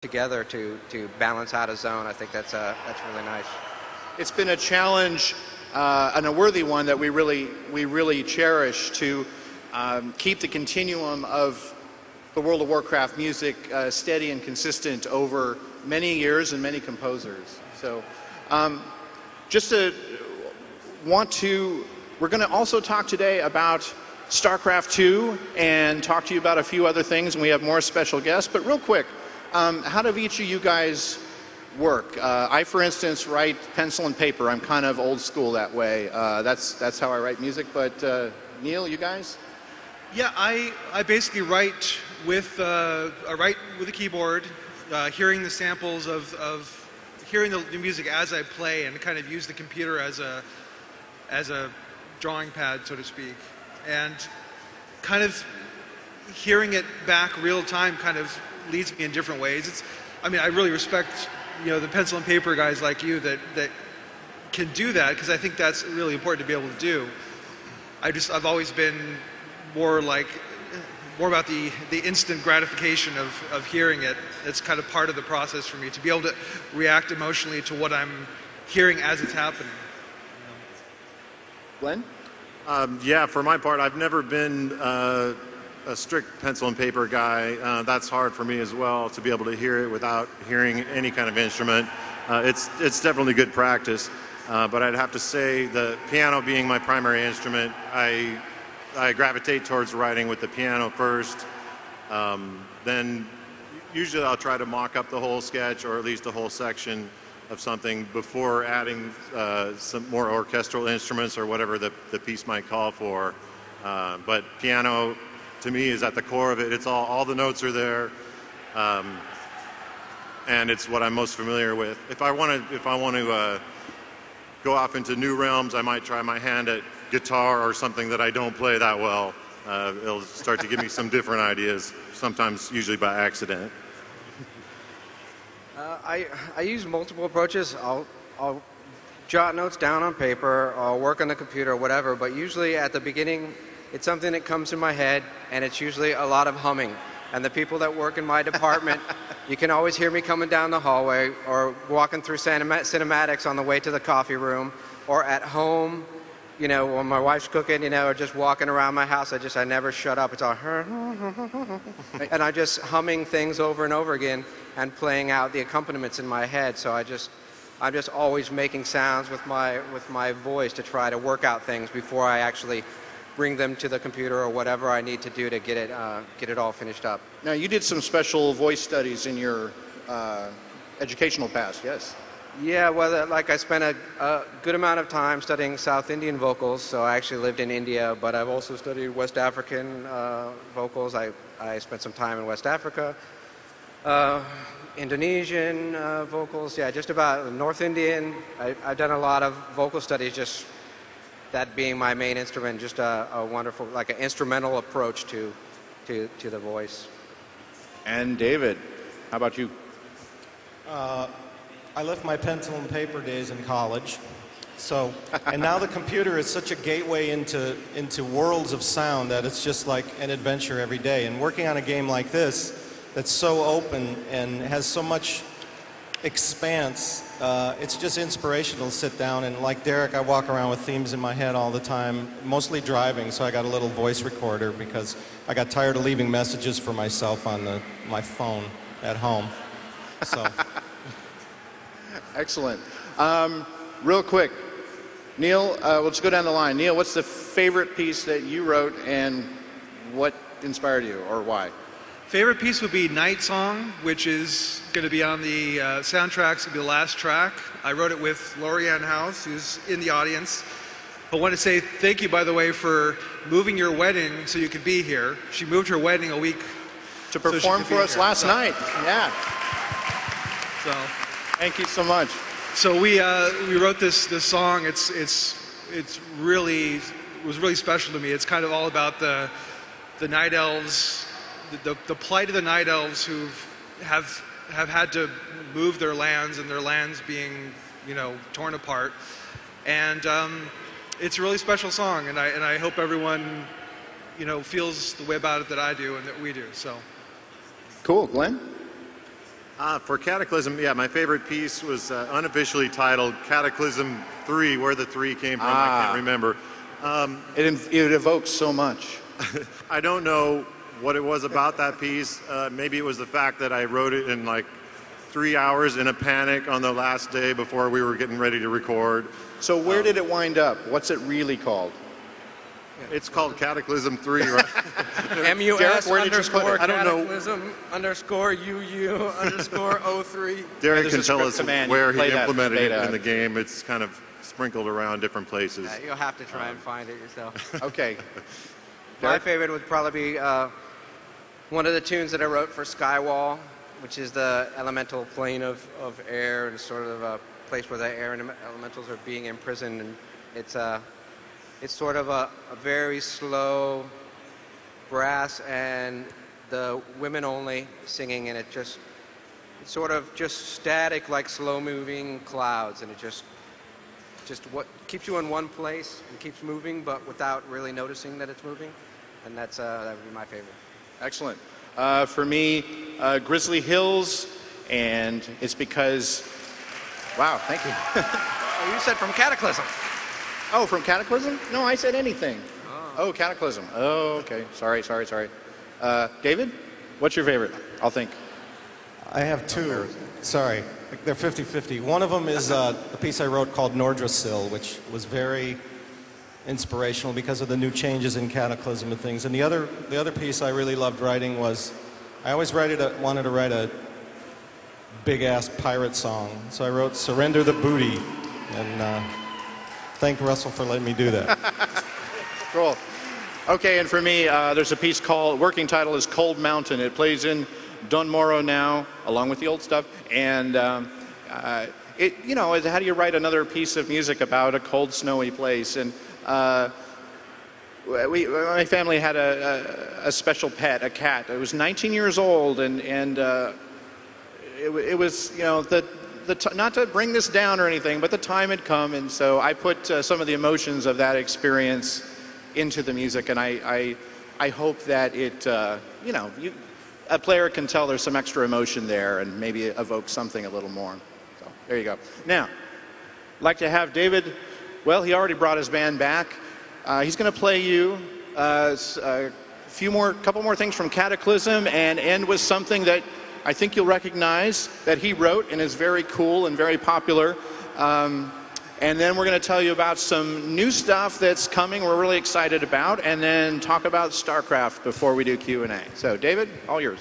together to balance out a zone. I think that's really nice. It's been a challenge and a worthy one that we really cherish to keep the continuum of the World of Warcraft music steady and consistent over many years and many composers. So we're going to also talk today about StarCraft 2 and talk to you about a few other things, and we have more special guests. But real quick, how do each of you guys work? I, for instance, write pencil and paper. I'm kind of old school that way. That's how I write music. But Neil, you guys? Yeah, I basically write with a keyboard, hearing the samples of hearing the music as I play, and kind of use the computer as a drawing pad, so to speak, and kind of hearing it back real time kind of leads me in different ways. I really respect the pencil and paper guys like you that can do that, because I think that's really important to be able to do. I've always been more about the instant gratification of hearing it. It's kind of part of the process for me to be able to react emotionally to what I'm hearing as it's happening. Glenn? Yeah, for my part, I've never been a strict pencil and paper guy. That's hard for me as well, to be able to hear it without hearing any kind of instrument. It's definitely good practice, but I'd have to say the piano being my primary instrument, I gravitate towards writing with the piano first. Then usually I'll try to mock up the whole sketch, or at least a whole section of something, before adding some more orchestral instruments or whatever the piece might call for. But piano, to me, is at the core of it. It's all the notes are there, and it's what I'm most familiar with. If I want to go off into new realms, I might try my hand at guitar or something that I don't play that well. It'll start to give me some different ideas, sometimes usually by accident. I use multiple approaches. I'll jot notes down on paper, I'll work on the computer, whatever, but usually at the beginning it's something that comes in my head, and it's usually a lot of humming. And the people that work in my department, you can always hear me coming down the hallway or walking through cinematics on the way to the coffee room, or at home, when my wife's cooking, or just walking around my house. I never shut up. It's all and I'm just humming things over and over again and playing out the accompaniments in my head. So I'm just always making sounds with my voice to try to work out things before I actually bring them to the computer or whatever I need to do to get it all finished up. Now, you did some special voice studies in your educational past, yes? Yeah, well, I spent a good amount of time studying South Indian vocals, so I actually lived in India, but I've also studied West African vocals. I spent some time in West Africa, Indonesian vocals, yeah, just about North Indian. I've done a lot of vocal studies, just that being my main instrument, just a wonderful, an instrumental approach to the voice. And David, how about you? I left my pencil and paper days in college, and now the computer is such a gateway into worlds of sound that it's just like an adventure every day. And working on a game like this, that's so open and has so much expanse, it's just inspirational to sit down. And like Derek, I walk around with themes in my head all the time, mostly driving, so I got a little voice recorder because I got tired of leaving messages for myself on my phone at home. So. Excellent. Real quick, Neil, let's go down the line. Neil, what's the favorite piece that you wrote, and what inspired you, or why? Favorite piece would be Night Song, which is going to be on the soundtrack. It's going to be the last track. I wrote it with Lorianne House, who's in the audience. I want to say thank you, by the way, for moving your wedding so you could be here. She moved her wedding a week to perform for us last night. Yeah. So. Thank you so much. So we wrote this song. It was really special to me. It's kind of all about the night elves, the plight of the night elves who have had to move their lands, and their lands being torn apart. And it's a really special song, and I hope everyone feels the way about it that I do and that we do. So. Cool, Glenn. For Cataclysm, yeah, my favorite piece was unofficially titled Cataclysm 3, where the 3 came from, I can't remember. It evokes so much. I don't know what it was about that piece. Maybe it was the fact that I wrote it in like 3 hours in a panic on the last day before we were getting ready to record. So where did it wind up? What's it really called? It's called Cataclysm 3, right? MUS Derek, where did you put it? underscore I don't know. cataclysm underscore UU underscore 03. Derek there's can a tell script us command. where Play he that implemented it beta. in the game. It's kind of sprinkled around different places. You'll have to try and find it yourself. Okay. My Derek? favorite would probably be one of the tunes that I wrote for Skywall, which is the elemental plane of air and sort of a place where the air and elementals are being imprisoned. And it's sort of a very slow brass and the women only singing, and it's sort of just static, like slow moving clouds, and it just what keeps you in one place and keeps moving, but without really noticing that it's moving. And that would be my favorite. Excellent. For me, Grizzly Hills, and it's because, wow, thank you. Oh, you said from Cataclysm. Oh, from Cataclysm? No, I said anything. Oh, Cataclysm. Oh, okay. Sorry. David, what's your favorite? I'll think. I have two. Sorry. They're 50-50. One of them is a piece I wrote called Nordrasil, which was very inspirational because of the new changes in Cataclysm and things. And the other piece I really loved writing was, I always wanted to write a big-ass pirate song. So I wrote Surrender the Booty, and thank Russell for letting me do that. Cool. Okay, and for me, there's a piece called, working title is Cold Mountain. It plays in Dunmorrow now, along with the old stuff. And how do you write another piece of music about a cold, snowy place? And my family had a special pet, a cat. It was 19 years old, and it was, not to bring this down or anything, but the time had come, and so I put some of the emotions of that experience into the music, and I hope that it, a player can tell there's some extra emotion there and maybe evoke something a little more. So there you go. Now, I'd like to have David, well, he already brought his band back. He's going to play you a couple more things from Cataclysm and end with something that I think you'll recognize that he wrote and is very cool and very popular. And then we're going to tell you about some new stuff that's coming we're really excited about, and then talk about StarCraft before we do Q&A. So, David, all yours.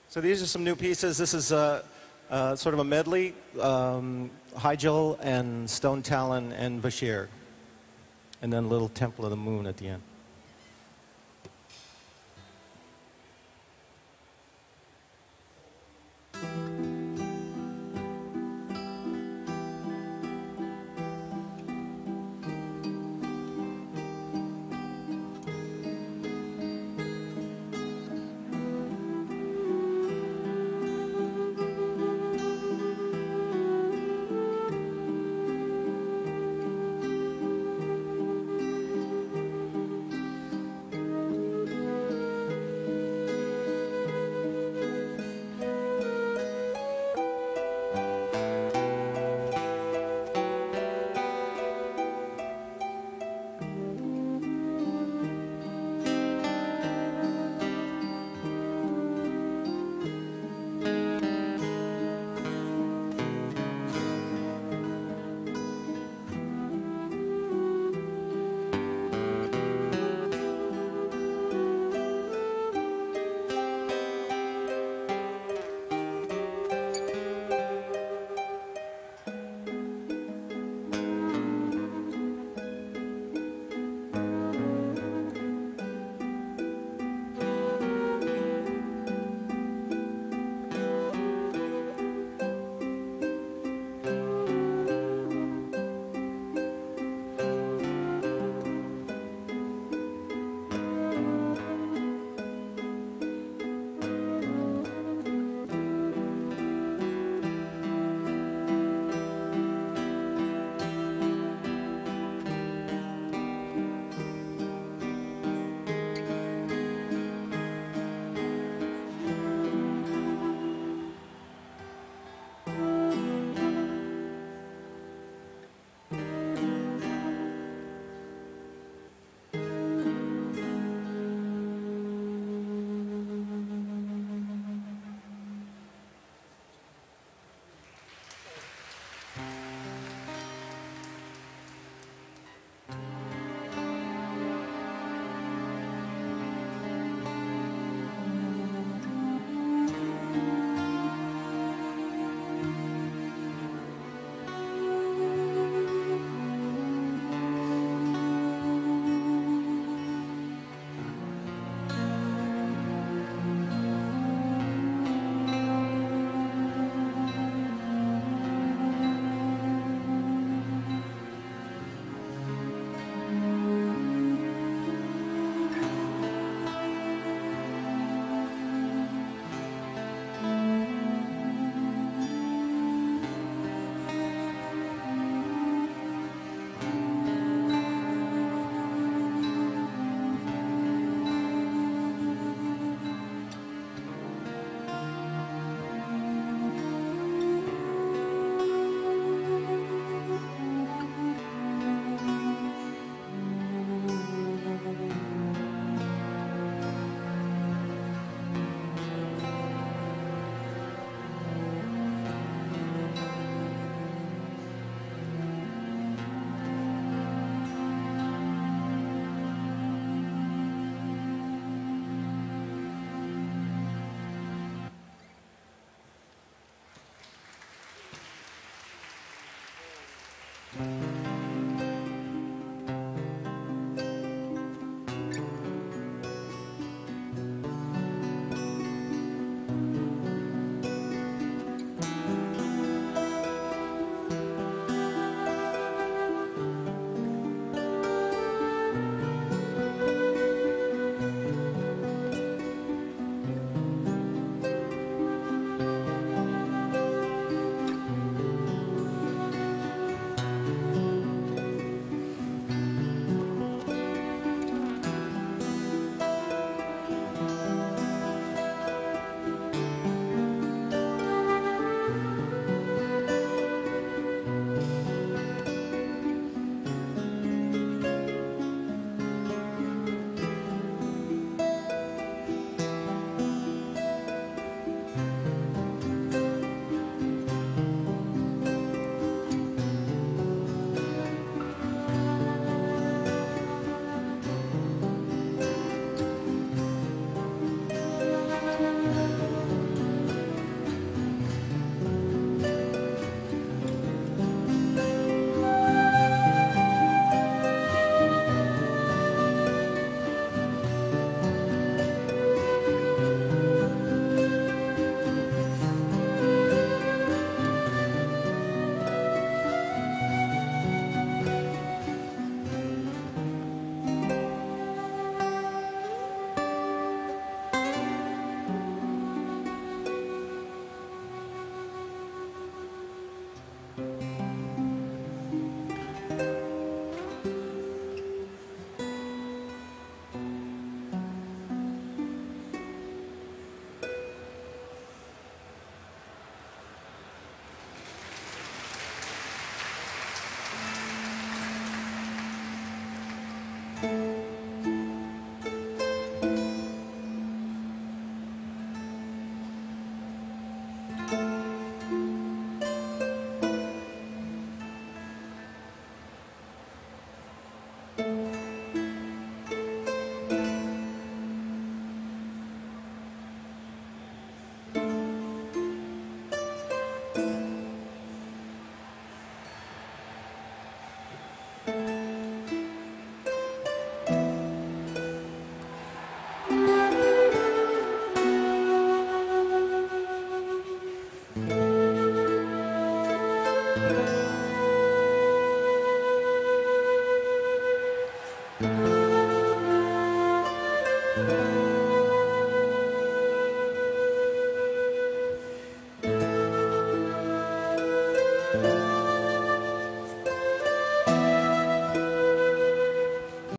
So these are some new pieces. This is sort of a medley, Hyjal and Stone Talon and Vashir. And then a little Temple of the Moon at the end.